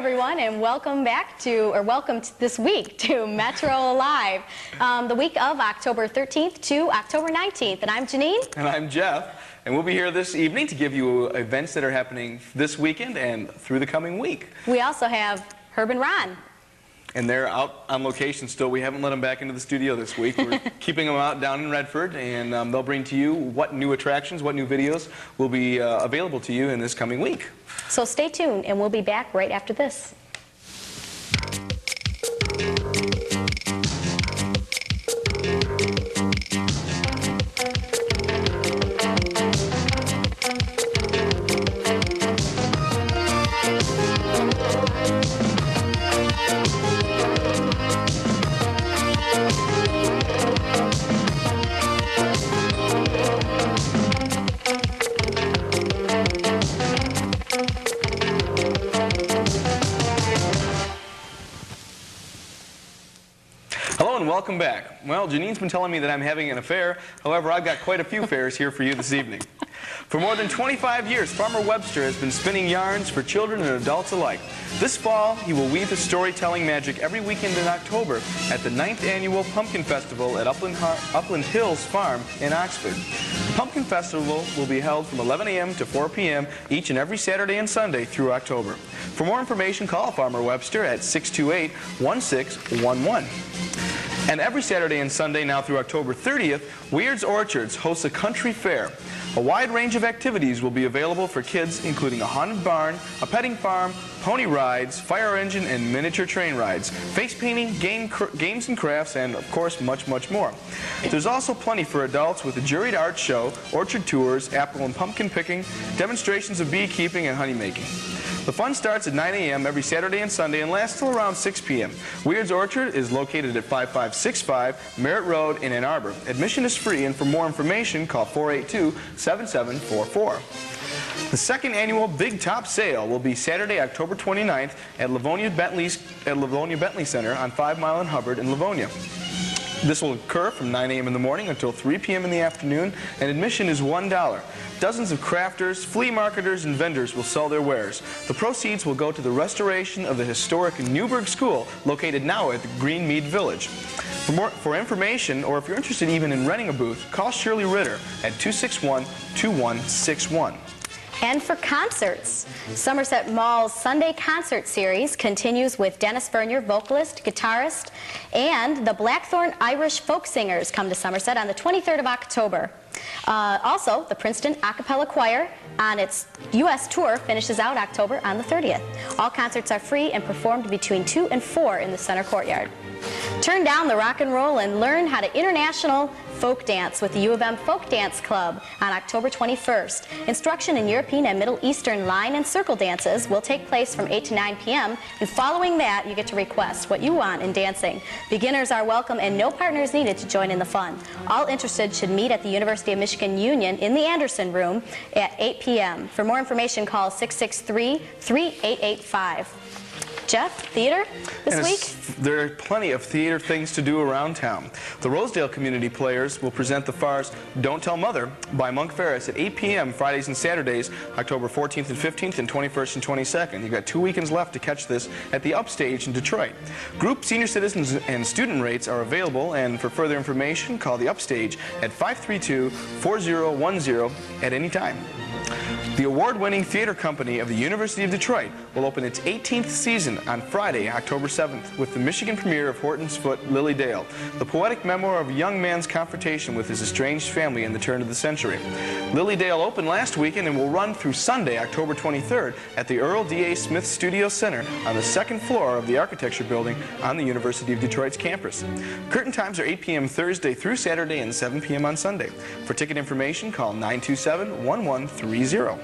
everyone, and welcome this week to Metro Alive, the week of October 13th to October 19th. And I'm Jeanine. And I'm Jeff. And we'll be here this evening to give you events that are happening this weekend and through the coming week. We also have Herb and Ron. And they're out on location still. We haven't let them back into the studio this week. We're keeping them out down in Redford, and they'll bring to you what new attractions, what new videos will be available to you in this coming week. So stay tuned, and we'll be back right after this. Hello and welcome back. Well, Janine's been telling me that I'm having an affair. However, I've got quite a few fairs here for you this evening. For more than 25 years, Farmer Webster has been spinning yarns for children and adults alike. This fall, he will weave his storytelling magic every weekend in October at the 9th Annual Pumpkin Festival at Upland Hills Farm in Oxford. The Pumpkin Festival will be held from 11 a.m. to 4 p.m. each and every Saturday and Sunday through October. For more information, call Farmer Webster at 628-1611. And every Saturday and Sunday now through October 30th, Weird's Orchards hosts a country fair. A wide range of activities will be available for kids, including a haunted barn, a petting farm, pony rides, fire engine, and miniature train rides, face painting, games and crafts, and of course much, much more. There's also plenty for adults with a juried art show, orchard tours, apple and pumpkin picking, demonstrations of beekeeping and honey making. The fun starts at 9 a.m. every Saturday and Sunday and lasts till around 6 p.m. Weird's Orchard is located at 5565 Merritt Road in Ann Arbor. Admission is free, and for more information, call 482-7744. The second annual Big Top Sale will be Saturday, October 29th at Livonia Bentley Center on 5 Mile and Hubbard in Livonia. This will occur from 9 a.m. in the morning until 3 p.m. in the afternoon, and admission is $1. Dozens of crafters, flea marketers, and vendors will sell their wares. The proceeds will go to the restoration of the historic Newburgh School, located now at the Green Mead Village. For information, or if you're interested even in renting a booth, call Shirley Ritter at 261-2161. And for concerts, Somerset Mall's Sunday concert series continues with Dennis Vernier, vocalist, guitarist, and the Blackthorn Irish Folk Singers come to Somerset on the 23rd of October. Also, the Princeton A Cappella Choir on its U.S. tour finishes out October on the 30th. All concerts are free and performed between 2 and 4 in the center courtyard. Turn down the rock and roll and learn how to international folk dance with the U of M Folk Dance Club on October 21st. Instruction in European and Middle Eastern line and circle dances will take place from 8 to 9 p.m. and following that you get to request what you want in dancing. Beginners are welcome and no partners needed to join in the fun. All interested should meet at the University of Michigan Union in the Anderson Room at 8 p.m. For more information, call 663-3885. Jeff, theater this week? There are plenty of theater things to do around town. The Rosedale Community Players will present the farce Don't Tell Mother by Monk Ferris at 8 p.m. Fridays and Saturdays, October 14th and 15th and 21st and 22nd. You've got 2 weekends left to catch this at the Upstage in Detroit. Group, senior citizens, and student rates are available, and for further information, call the Upstage at 532-4010 at any time. The award-winning theater company of the University of Detroit will open its 18th season on Friday, October 7th, with the Michigan premiere of Horton's Foot, Lily Dale, the poetic memoir of a young man's confrontation with his estranged family in the turn of the century. Lily Dale opened last weekend and will run through Sunday, October 23rd, at the Earl D.A. Smith Studio Center on the 2nd floor of the Architecture Building on the University of Detroit's campus. Curtain times are 8 p.m. Thursday through Saturday and 7 p.m. on Sunday. For ticket information, call 927-1130.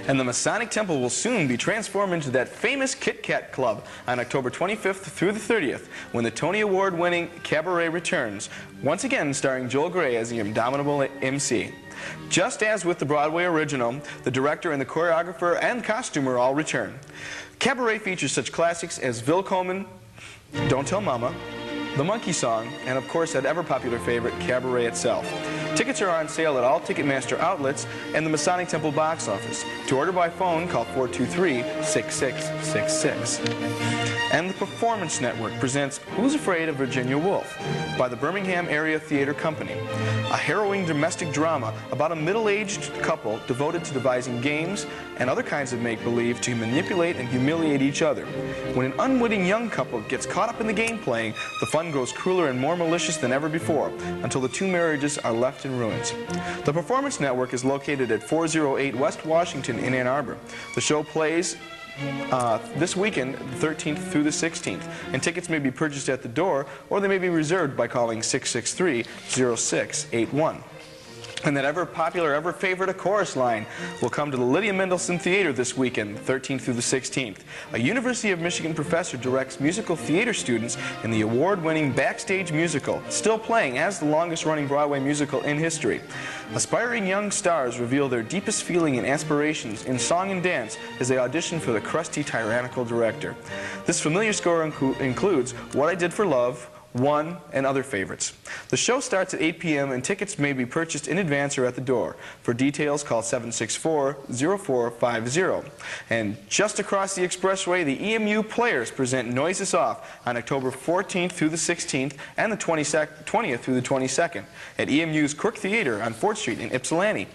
And the Masonic Temple will soon be transformed into that famous Kit Kat Club on October 25th through the 30th, when the Tony Award-winning Cabaret returns, once again starring Joel Grey as the indomitable MC. Just as with the Broadway original, the director and the choreographer and costumer all return. Cabaret features such classics as Vil Coleman, Don't Tell Mama, The Monkey Song, and of course that ever-popular favorite, Cabaret itself. Tickets are on sale at all Ticketmaster outlets and the Masonic Temple box office. To order by phone, call 423-6666. And the Performance Network presents Who's Afraid of Virginia Woolf by the Birmingham Area Theater Company, a harrowing domestic drama about a middle-aged couple devoted to devising games and other kinds of make-believe to manipulate and humiliate each other. When an unwitting young couple gets caught up in the game playing, the fun grows crueler and more malicious than ever before, until the two marriages are left in ruins. The Performance Network is located at 408 West Washington in Ann Arbor. The show plays this weekend, the 13th through the 16th, and tickets may be purchased at the door or they may be reserved by calling 663-0681. And that ever-popular, ever-favorite A Chorus Line will come to the Lydia Mendelson Theater this weekend, 13th through the 16th. A University of Michigan professor directs musical theater students in the award-winning Backstage musical, still playing as the longest-running Broadway musical in history. Aspiring young stars reveal their deepest feeling and aspirations in song and dance as they audition for the crusty, tyrannical director. This familiar score includes What I Did for Love, One, and other favorites. The show starts at 8 p.m. and tickets may be purchased in advance or at the door. For details, call 764-0450. And just across the expressway, the EMU Players present Noise Us Off on October 14th through the 16th and the 20th through the 22nd at EMU's Crook Theater on 4th Street in Ypsilanti.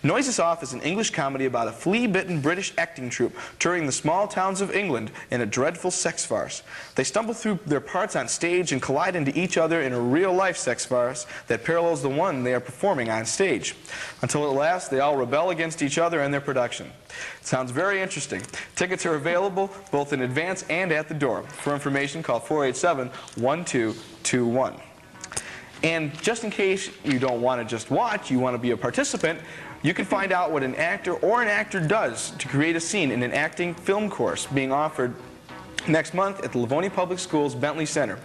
Noise Us Off is an English comedy about a flea-bitten British acting troupe touring the small towns of England in a dreadful sex farce. They stumble through their parts on stage and collide into each other in a real-life sex farce that parallels the one they are performing on stage. Until at last, they all rebel against each other and their production. It sounds very interesting. Tickets are available both in advance and at the door. For information, call 487-1221. And just in case you don't want to just watch, you want to be a participant, you can find out what an actor or an actor does to create a scene in an acting film course being offered next month at the Livonia Public Schools Bentley Center.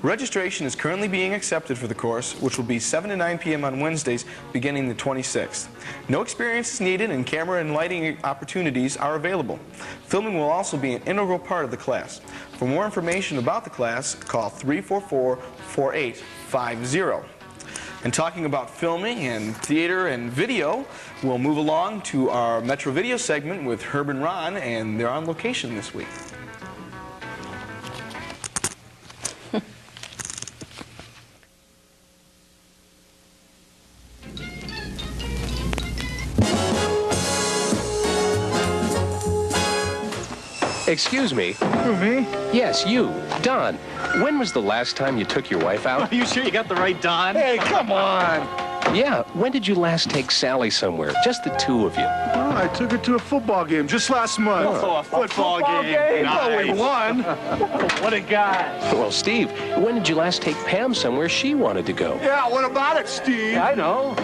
Registration is currently being accepted for the course, which will be 7 to 9 p.m. on Wednesdays beginning the 26th. No experience is needed and camera and lighting opportunities are available. Filming will also be an integral part of the class. For more information about the class, call 344-4850. And talking about filming and theater and video, we'll move along to our Metro Video segment with Herb and Ron, and they're on location this week. Excuse me. Who, me? Yes, you. Don, when was the last time you took your wife out? Are you sure you got the right Don? Hey, come on. Yeah, when did you last take Sally somewhere? Just the two of you. Oh, I took her to a football game just last month. Oh, a football game? Nice. Well, we won. What a guy. Well, Steve, when did you last take Pam somewhere she wanted to go? Yeah, what about it, Steve? Yeah, I know.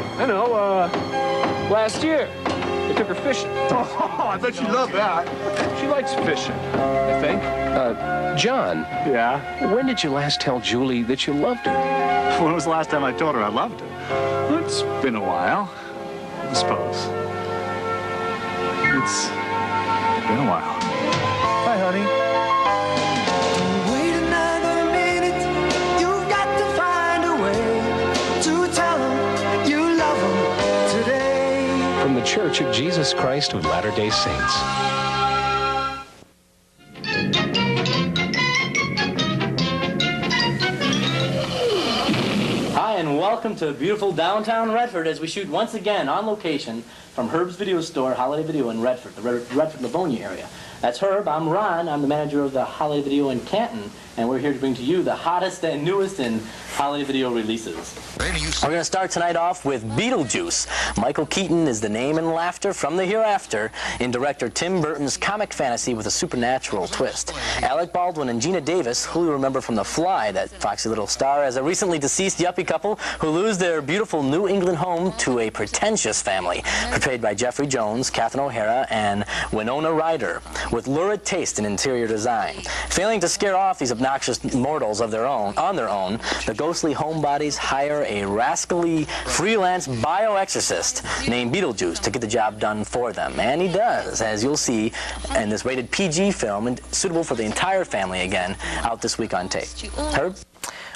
Last year. I took her fishing. Oh, I bet you love that. She likes fishing, I think. John. Yeah? When did you last tell Julie that you loved her? When was the last time I told her I loved her? Well, it's been a while, I suppose. It's been a while. Hi, honey. Wait another minute, you've got to find a way to tell them you love them today. From the Church of Jesus Christ of Latter-day Saints. Hi, and welcome to beautiful downtown Redford as we shoot once again on location from Herb's Video Store, Holiday Video in Redford, the Redford-Livonia area. That's Herb, I'm Ron, I'm the manager of the Holiday Video in Canton, and we're here to bring to you the hottest and newest in holiday video releases. We're going to start tonight off with Beetlejuice. Michael Keaton is the name and laughter from the hereafter in director Tim Burton's comic fantasy with a supernatural twist. Alec Baldwin and Gina Davis, who you remember from The Fly, that foxy little star, as a recently deceased yuppie couple who lose their beautiful New England home to a pretentious family, portrayed by Jeffrey Jones, Catherine O'Hara, and Winona Ryder, with lurid taste in interior design. Failing to scare off these obnoxious mortals on their own, the ghostly homebodies hire a rascally freelance bioexorcist named Beetlejuice to get the job done for them. And he does, as you'll see in this rated PG film, and suitable for the entire family again, out this week on tape. Herb?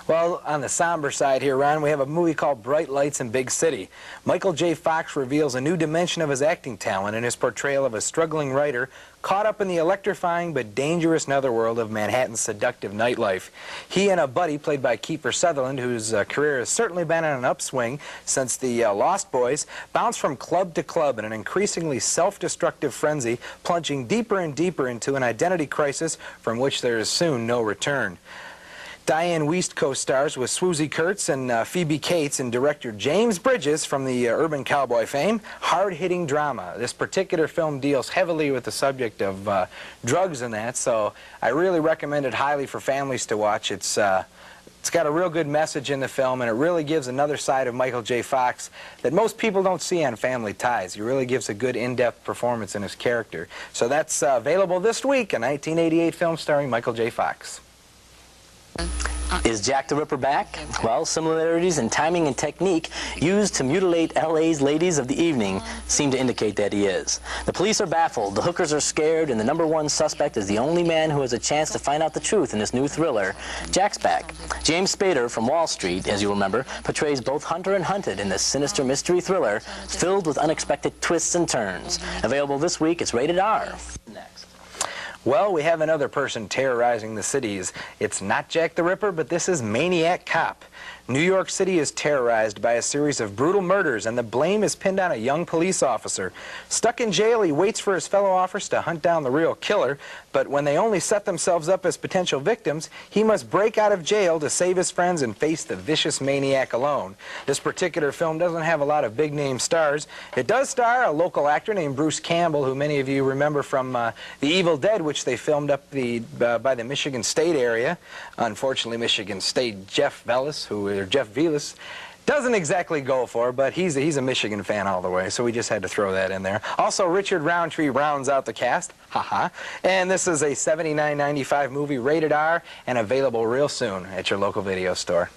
Well, on the somber side here, Ron, we have a movie called Bright Lights in Big City. Michael J. Fox reveals a new dimension of his acting talent in his portrayal of a struggling writer caught up in the electrifying but dangerous netherworld of Manhattan's seductive nightlife. He and a buddy, played by Kiefer Sutherland, whose career has certainly been on an upswing since the Lost Boys, bounce from club to club in an increasingly self-destructive frenzy, plunging deeper and deeper into an identity crisis from which there is soon no return. Diane Wiest co-stars with Swoosie Kurtz and Phoebe Cates and director James Bridges from the Urban Cowboy fame. Hard-hitting drama. This particular film deals heavily with the subject of drugs and that, so I really recommend it highly for families to watch. It's got a real good message in the film, and it really gives another side of Michael J. Fox that most people don't see on Family Ties. He really gives a good in-depth performance in his character. So that's available this week, a 1988 film starring Michael J. Fox. Is Jack the Ripper back? Well, similarities in timing and technique used to mutilate LA's ladies of the evening seem to indicate that he is. The police are baffled, the hookers are scared, and the #1 suspect is the only man who has a chance to find out the truth in this new thriller. Jack's back. James Spader from Wall Street, as you remember, portrays both hunter and hunted in this sinister mystery thriller filled with unexpected twists and turns. Available this week, it's rated R. Next. Well, we have another person terrorizing the cities. It's not Jack the Ripper, but this is Maniac Cop. New York City is terrorized by a series of brutal murders, and the blame is pinned on a young police officer. Stuck in jail, he waits for his fellow officers to hunt down the real killer, but when they only set themselves up as potential victims, he must break out of jail to save his friends and face the vicious maniac alone. This particular film doesn't have a lot of big-name stars. It does star a local actor named Bruce Campbell, who many of you remember from The Evil Dead, which they filmed up by the Michigan State area. Unfortunately, Michigan State Jeff Velis, Jeff Velis, doesn't exactly go for, but he's a Michigan fan all the way, so we just had to throw that in there. Also, Richard Roundtree rounds out the cast, haha, and this is a $79.95 movie, rated R, and available real soon at your local video store.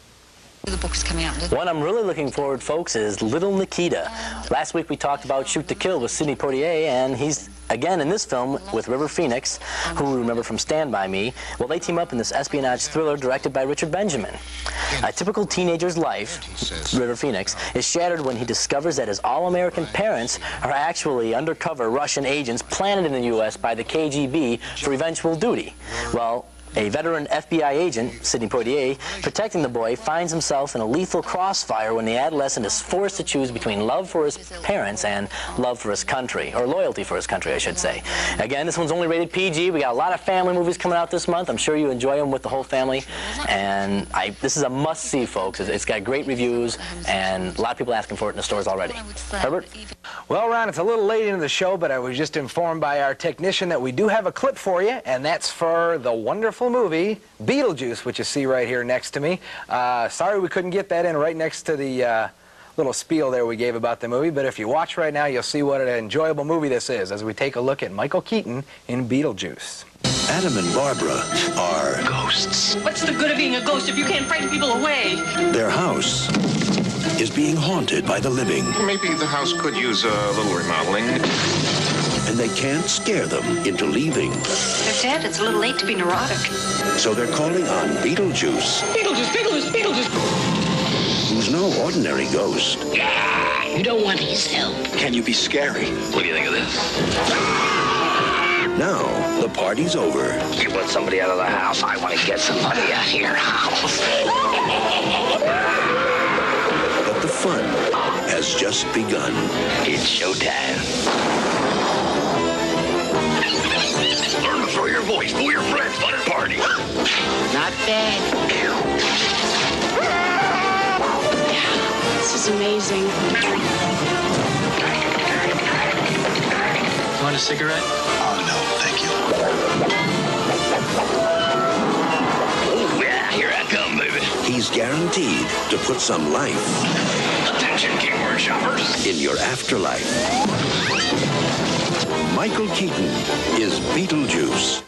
The book is coming out. One I'm really looking forward, folks, is Little Nikita. Last week we talked about Shoot to Kill with Sidney Poitier, and he's again in this film with River Phoenix, who we remember from Stand By Me. Well, they team up in this espionage thriller directed by Richard Benjamin. A typical teenager's life, River Phoenix, is shattered when he discovers that his all-American parents are actually undercover Russian agents planted in the U.S. by the KGB for eventual duty. Well, a veteran FBI agent, Sidney Poitier, protecting the boy, finds himself in a lethal crossfire when the adolescent is forced to choose between love for his parents and love for his country, or loyalty for his country, I should say. Again, this one's only rated PG. We got a lot of family movies coming out this month. I'm sure you enjoy them with the whole family. And this is a must-see, folks. It's got great reviews, and a lot of people asking for it in the stores already. Herbert? Well, Ron, it's a little late into the show, but I was just informed by our technician that we do have a clip for you, and that's for the wonderful movie Beetlejuice, which you see right here next to me. Sorry we couldn't get that in right next to the little spiel there we gave about the movie, but if you watch right now, you'll see what an enjoyable movie this is as we take a look at Michael Keaton in Beetlejuice. Adam and Barbara are ghosts. What's the good of being a ghost if you can't frighten people away? Their house is being haunted by the living. Maybe the house could use a little remodeling. And they can't scare them into leaving. They're dead. It's a little late to be neurotic. So they're calling on Beetlejuice. Beetlejuice, Beetlejuice, Beetlejuice! Who's no ordinary ghost. You don't want his help. Can you be scary? What do you think of this? Now, the party's over. You want somebody out of the house? I want to get somebody out of your house. But the fun has just begun. It's showtime. Learn to throw your voice, fool your friends, fun and party. Not bad. This is amazing. Want a cigarette? Oh, no, thank you. Oh, yeah, here I come, baby. He's guaranteed to put some life. Attention, keyword shoppers. In your afterlife. Michael Keaton is Beetlejuice.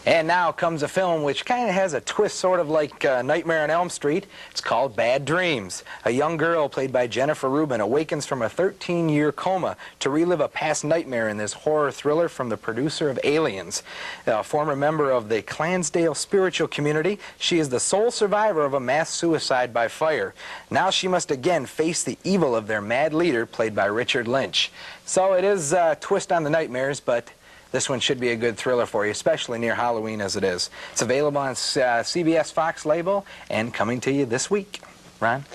And now comes a film which kind of has a twist, sort of like Nightmare on Elm Street. It's called Bad Dreams. A young girl played by Jennifer Rubin awakens from a 13-year coma to relive a past nightmare in this horror thriller from the producer of Aliens. A former member of the Clansdale spiritual community, she is the sole survivor of a mass suicide by fire. Now she must again face the evil of their mad leader, played by Richard Lynch. So it is a twist on the nightmares, but this one should be a good thriller for you, especially near Halloween as it is. It's available on CBS Fox label and coming to you this week. Ron?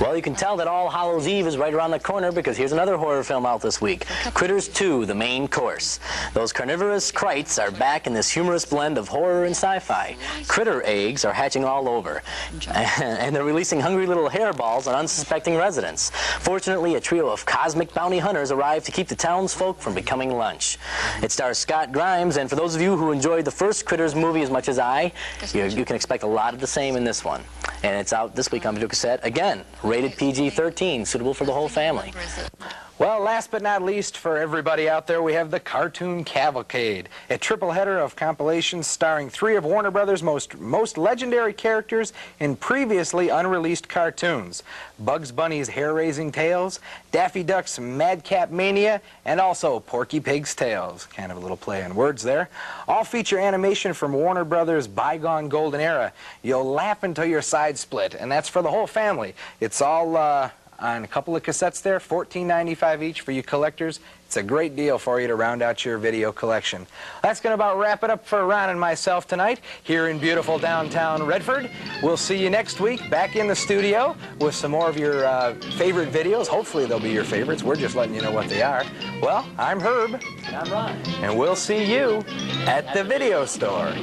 Well, you can tell that All Hallows Eve is right around the corner because here's another horror film out this week, Critters 2, the main course. Those carnivorous krites are back in this humorous blend of horror and sci-fi. Critter eggs are hatching all over, and they're releasing hungry little hairballs on unsuspecting residents. Fortunately, a trio of cosmic bounty hunters arrive to keep the townsfolk from becoming lunch. It stars Scott Grimes, and for those of you who enjoyed the first Critters movie as much as I, you can expect a lot of the same in this one. And it's out this week on video cassette, again, rated PG-13, suitable for the whole family. Well, last but not least, for everybody out there, we have the Cartoon Cavalcade, a triple header of compilations starring 3 of Warner Brothers' most legendary characters in previously unreleased cartoons: Bugs Bunny's hair-raising tales, Daffy Duck's Madcap Mania, and also Porky Pig's Tales. Kind of a little play on words there. All feature animation from Warner Brothers' bygone golden era. You'll laugh until your sides split, and that's for the whole family. It's all on a couple of cassettes there, $14.95 each for you collectors. It's a great deal for you to round out your video collection. That's going to about wrap it up for Ron and myself tonight here in beautiful downtown Redford. We'll see you next week back in the studio with some more of your favorite videos. Hopefully they'll be your favorites. We're just letting you know what they are. Well, I'm Herb. And I'm Ron. And we'll see you at the video store.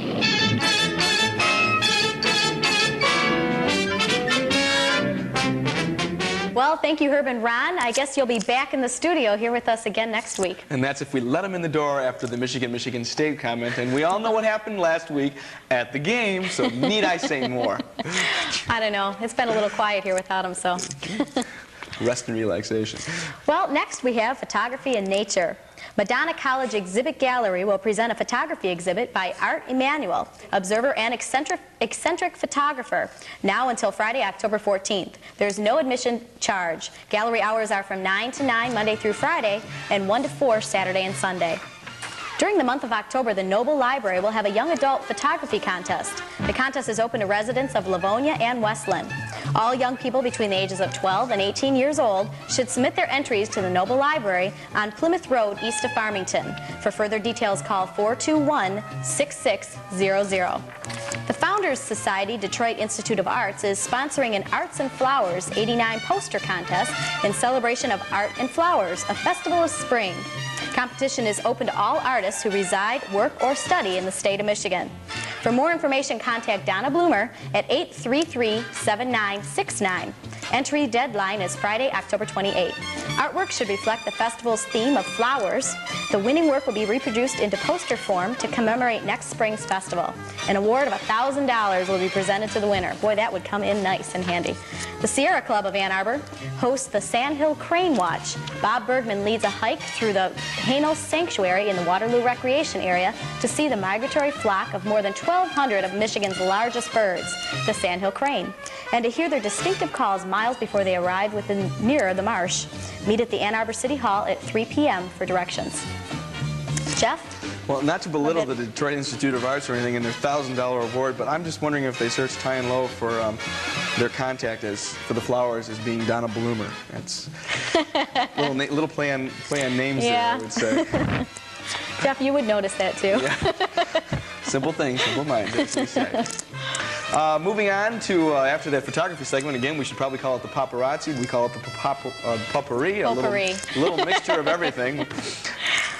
Well, thank you, Herb and Ron. I guess you'll be back in the studio here with us again next week. And that's if we let them in the door after the Michigan State comment. And we all know what happened last week at the game, so need I say more? I don't know. It's been a little quiet here without them, so. Rest and relaxation. Well, next we have photography and nature. Madonna College Exhibit Gallery will present a photography exhibit by Art Emanuel, observer and eccentric photographer, now until Friday, October 14th. There's no admission charge. Gallery hours are from 9 to 9 Monday through Friday and 1 to 4 Saturday and Sunday. During the month of October, the Noble Library will have a young adult photography contest. The contest is open to residents of Livonia and Westland. All young people between the ages of 12 and 18 years old should submit their entries to the Noble Library on Plymouth Road, east of Farmington. For further details, call 421-6600. The Founders Society Detroit Institute of Arts is sponsoring an Arts and Flowers '89 poster contest in celebration of Art and Flowers, a festival of spring. Competition is open to all artists who reside, work, or study in the state of Michigan. For more information, contact Donna Bloomer at 833-7969. Entry deadline is Friday, October 28th. Artwork should reflect the festival's theme of flowers. The winning work will be reproduced into poster form to commemorate next spring's festival. An award of $1,000 will be presented to the winner. Boy, that would come in nice and handy. The Sierra Club of Ann Arbor hosts the Sandhill Crane Watch. Bob Bergman leads a hike through the Hainel Sanctuary in the Waterloo Recreation Area to see the migratory flock of more than 1,200 of Michigan's largest birds, the Sandhill crane, and to hear their distinctive calls miles before they arrive near the marsh. Meet at the Ann Arbor City Hall at 3 p.m. for directions. Jeff? Well, not to belittle the Detroit Institute of Arts or anything in their $1,000 award, but I'm just wondering if they searched high and low for their contact for the flowers as being Donna Bloomer. That's a little play on names there, I would say. Jeff, you would notice that too. Yeah. Simple thing, simple mind, as we say. Moving on to after that photography segment, again, we should probably call it the paparazzi. We call it the potpourri, a little mixture of everything.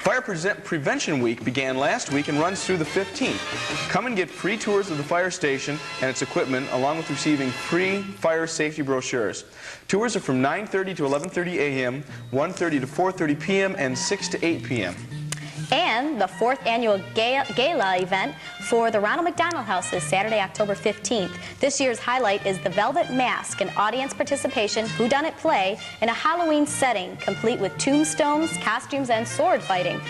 Fire Prevention Week began last week and runs through the 15th. Come and get free tours of the fire station and its equipment, along with receiving free fire safety brochures. Tours are from 9:30 to 11:30 a.m., 1:30 to 4:30 p.m., and 6 to 8 p.m. And the 4th annual gala event for the Ronald McDonald House is Saturday, October 15th. This year's highlight is the Velvet Mask, an audience participation whodunit play in a Halloween setting, complete with tombstones, costumes, and sword fighting.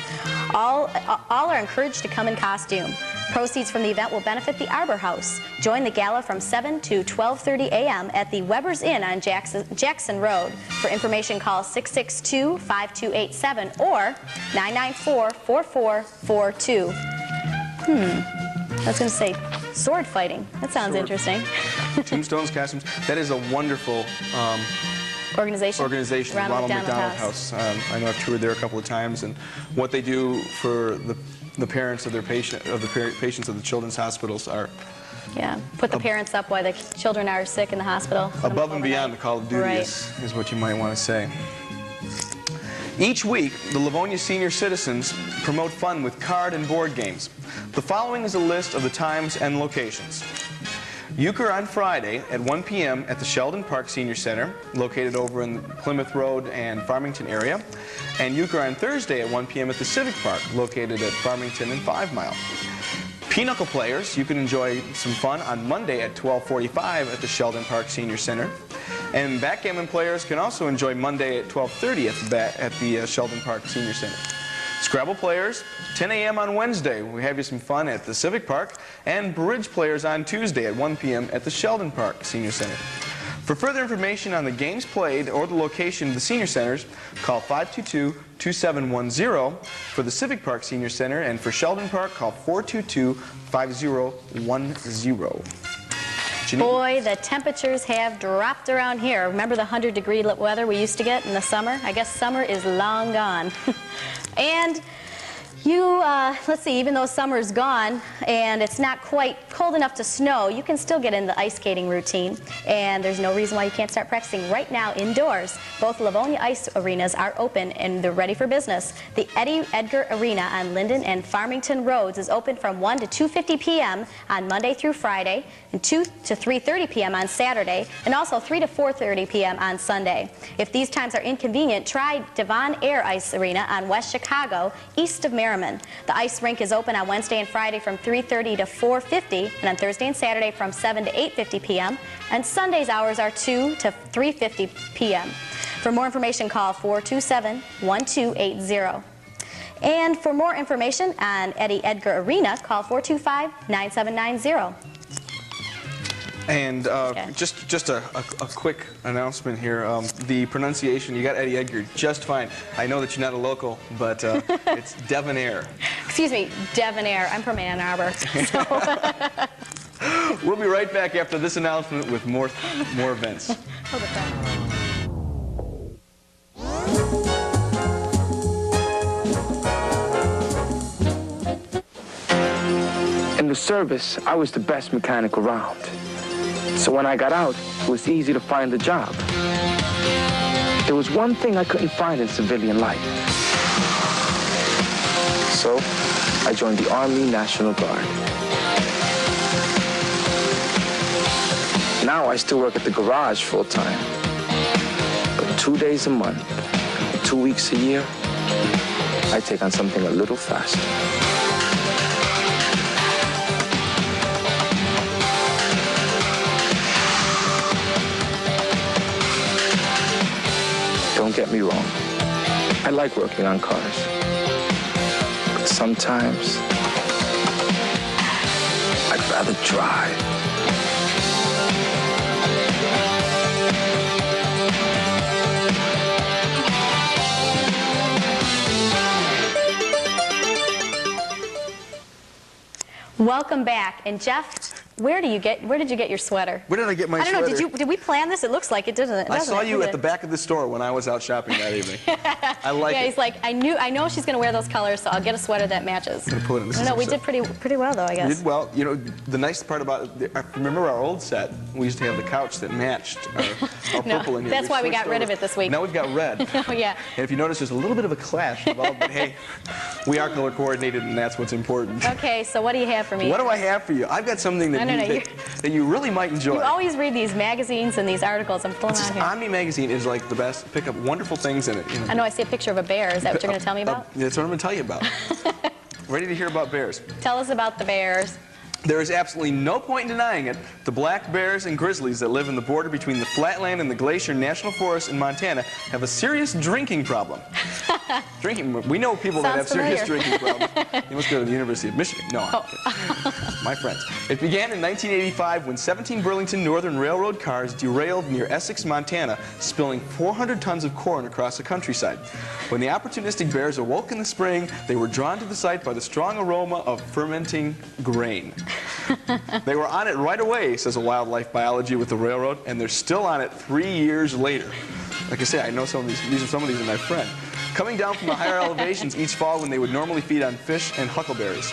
All are encouraged to come in costume. Proceeds from the event will benefit the Arbor House. Join the gala from 7 to 12:30 a.m. at the Weber's Inn on Jackson Road. For information, call 662-5287 or 994-4442. I was going to say sword fighting. That sounds interesting. Tombstones, costumes. That is a wonderful organization, Ronald McDonald House. I know I've toured there a couple of times, and what they do for the parents of their patients of the children's hospitals are put the parents up while the children are sick in the hospital. Above and beyond the call of duty is what you might want to say. Each week, the Livonia senior citizens promote fun with card and board games. The following is a list of the times and locations. Euchre on Friday at 1 p.m. at the Sheldon Park Senior Center, located over in the Plymouth Road and Farmington area, and Euchre on Thursday at 1 p.m. at the Civic Park, located at Farmington and 5 Mile. Pinochle players, you can enjoy some fun on Monday at 12:45 at the Sheldon Park Senior Center. And backgammon players can also enjoy Monday at 12:30 at the Sheldon Park Senior Center. Scrabble players, 10 a.m. on Wednesday. We have you some fun at the Civic Park. And bridge players on Tuesday at 1 p.m. at the Sheldon Park Senior Center. For further information on the games played or the location of the senior centers, call 522-2710 for the Civic Park Senior Center, and for Sheldon Park, call 422-5010. Boy, the temperatures have dropped around here. Remember the 100-degree weather we used to get in the summer? I guess summer is long gone. And let's see, even though summer's gone and it's not quite cold enough to snow, you can still get in the ice skating routine. And there's no reason why you can't start practicing right now indoors. Both Livonia ice arenas are open and they're ready for business. The Eddie Edgar Arena on Linden and Farmington Roads is open from 1 to 2:50 p.m. on Monday through Friday, and 2 to 3:30 p.m. on Saturday, and also 3 to 4:30 p.m. on Sunday. If these times are inconvenient, try Devon Air Ice Arena on West Chicago, east of Merriman. The ice rink is open on Wednesday and Friday from 3:30 to 4:50, and on Thursday and Saturday from 7 to 8:50 p.m. And Sunday's hours are 2 to 3:50 p.m. For more information, call 427-1280. And for more information on Eddie Edgar Arena, call 425-9790. And just a quick announcement here. The pronunciation, you got Eddie Edgar just fine. I know that you're not a local, but it's Devonair. Excuse me, Devonair. I'm from Ann Arbor. So. We'll be right back after this announcement with more events. In the service, I was the best mechanic around. So when I got out, it was easy to find a job. There was one thing I couldn't find in civilian life. So I joined the Army National Guard. Now I still work at the garage full time. But 2 days a month, 2 weeks a year, I take on something a little faster. Don't get me wrong, I like working on cars, but sometimes I'd rather drive. Welcome back. And Jeff, where did you get your sweater? Where did I get my sweater? I don't know. Did we plan this? It looks like it, doesn't it? I saw you at the back of the store when I was out shopping that evening. I like it. Yeah, he's like, I know she's going to wear those colors, so I'll get a sweater that matches. I'm gonna pull it in the No, we did pretty well, though, I guess. We did well. You know, the nice part about it, remember our old set? We used to have the couch that matched our purple in here. That's why we got rid of it this week. Now we've got red. Oh, yeah. And if you notice, there's a little bit of a clash involved, but hey, we are color coordinated, and that's what's important. Okay, so what do you have for me? What do I have for you? I've got something that, that you really might enjoy. You always read these magazines and these articles. I'm pulling out here. Omni magazine is like the best. Pick up wonderful things in it. You know. I know. I see a picture of a bear. Is that what you're going to tell me about? That's what I'm going to tell you about. Ready to hear about bears? Tell us about the bears. There is absolutely no point in denying it. The black bears and grizzlies that live in the border between the Flatland and the Glacier National Forest in Montana have a serious drinking problem. Drinking, we know people that have Sounds serious familiar. drinking problems. You must go to the University of Michigan. No, I'm kidding. My friends. It began in 1985 when 17 Burlington Northern Railroad cars derailed near Essex, Montana, spilling 400 tons of corn across the countryside. When the opportunistic bears awoke in the spring, they were drawn to the site by the strong aroma of fermenting grain. They were on it right away, says a wildlife biology with the railroad, and they're still on it 3 years later. Like I say, I know some of these. Some of these are my friend. Coming down from the higher elevations each fall when they would normally feed on fish and huckleberries.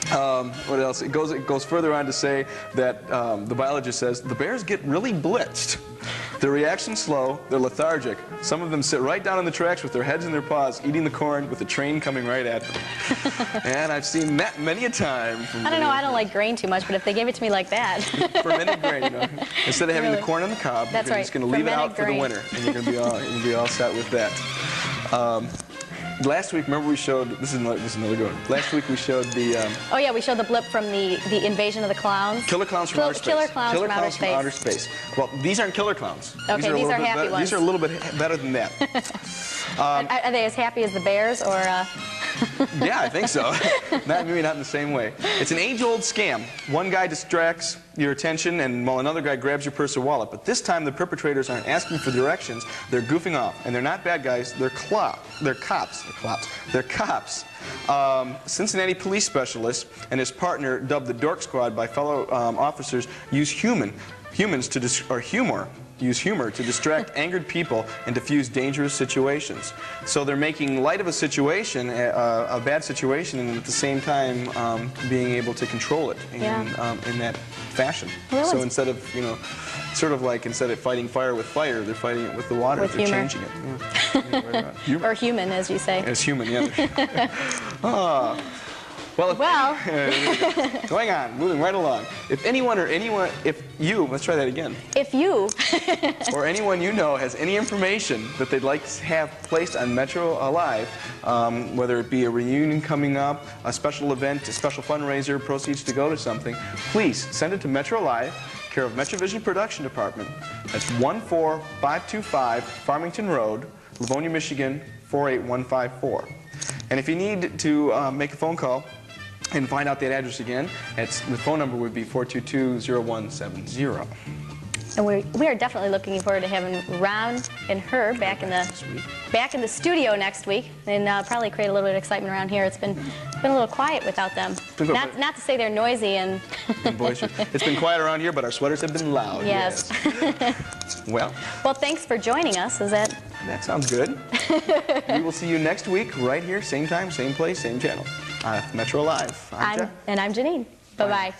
What else? It goes further on to say that the biologist says the bears get really blitzed. Their reaction's slow, they're lethargic. Some of them sit right down on the tracks with their heads in their paws, eating the corn with the train coming right at them. And I've seen that many a time. I don't know, I don't like grain too much, but if they gave it to me like that. Fermented grain, you know. Instead of having the corn on the cob, That's you're right. just going to leave it out for the Fermented winter, and you're going to be all set with that. Last week, remember we showed, this is another good one. Last week we showed the... oh yeah, we showed the blip from the Invasion of the Clowns. Killer Clowns from Outer Space. Killer Clowns from Outer From outer space. Well, these aren't killer clowns. Okay, these are happy ones. These are a little bit better than that. Are they as happy as the bears, or...? Yeah, I think so. Maybe not in the same way. It's an age-old scam. One guy distracts your attention, and while another guy grabs your purse or wallet. But this time, the perpetrators aren't asking for directions. They're goofing off, and they're not bad guys. They're cops. They're cops. Cincinnati police specialist and his partner, dubbed the Dork Squad by fellow officers, use humor to distract angered people and diffuse dangerous situations. So they're making light of a situation, a bad situation, and at the same time being able to control it in that fashion. Really? So instead of, you know, sort of like instead of fighting fire with fire, they're fighting it with the water. With they're humor. changing it. Yeah. Or human, as you say. As human, yeah. Well, going on, moving right along. If you, let's try that again. If you or anyone you know has any information that they'd like to have placed on MetroAlive, whether it be a reunion coming up, a special event, a special fundraiser, proceeds to go to something, please send it to MetroAlive, care of Metrovision Production Department. That's 14525 Farmington Road, Livonia, Michigan 48154. And if you need to make a phone call and find out that address again, the phone number would be 422-0170. And we are definitely looking forward to having Ron and her back in the studio next week, and probably create a little bit of excitement around here. It's been a little quiet without them. Not to say they're noisy and it's been quiet around here, but our sweaters have been loud. Yes. Well, thanks for joining us. That sounds good. We will see you next week right here, same time, same place, same channel. MetroAlive. I'm Jeanine. Bye-bye.